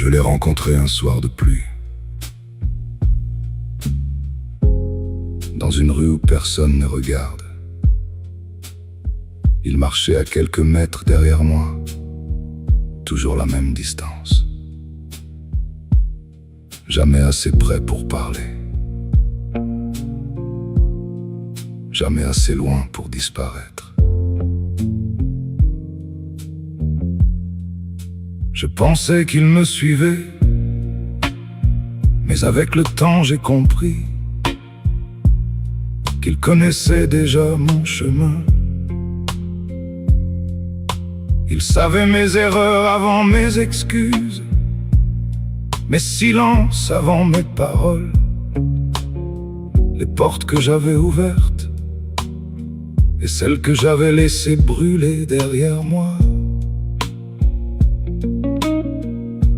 Je l'ai rencontré un soir de pluie, dans une rue où personne ne regarde. Il marchait à quelques mètres derrière moi, toujours la même distance. Jamais assez près pour parler, jamais assez loin pour disparaître. Je pensais qu'il me suivait, mais avec le temps j'ai compris qu'il connaissait déjà mon chemin. Il savait mes erreurs avant mes excuses, mes silences avant mes paroles, les portes que j'avais ouvertes et celles que j'avais laissées brûler derrière moi.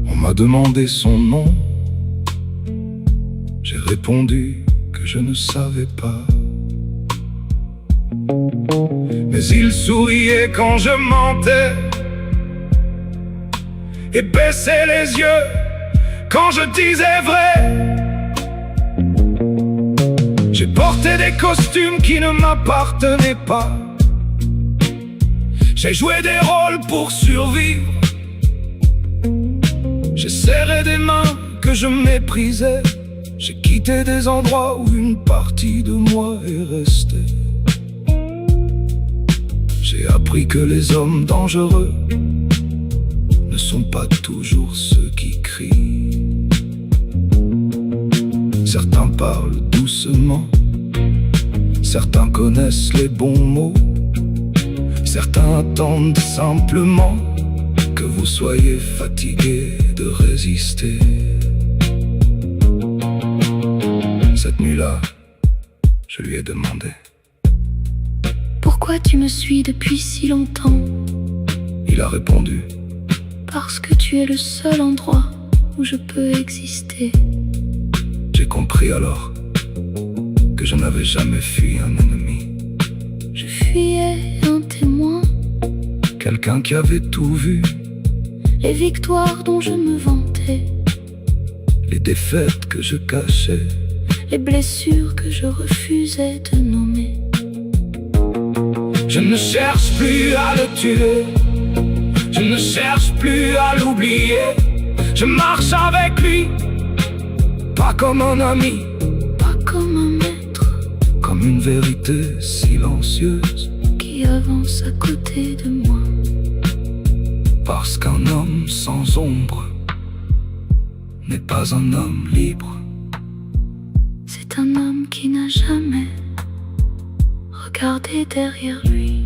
On m'a demandé son nom, j'ai répondu que je ne savais pas. Mais il souriait quand je mentais et baissait les yeux quand je disais vrai. J'ai porté des costumes qui ne m'appartenaient pas, j'ai joué des rôles pour survivre, j'ai serré des mains que je méprisais, j'ai quitté des endroits où une partie de moi est restée. J'ai appris que les hommes dangereux ne sont pas toujours ceux qui crient. Certains parlent doucement, certains connaissent les bons mots, certains attendent simplement que vous soyez fatigué de résister. Cette nuit-là, je lui ai demandé: pourquoi tu me suis depuis si longtemps? Il a répondu: parce que tu es le seul endroit où je peux exister. J'ai compris alors que je n'avais jamais fui un ennemi. Je fuyais un témoin, quelqu'un qui avait tout vu, les victoires dont je me vantais, les défaites que je cachais, les blessures que je refusais de nommer. Je ne cherche plus à le tuer, je ne cherche plus à l'oublier. Je marche avec lui, pas comme un ami, pas comme un maître, comme une vérité silencieuse qui avance à côté de moi. Parce qu'un homme sans ombre n'est pas un homme libre. C'est un homme qui n'a jamais regardé derrière lui.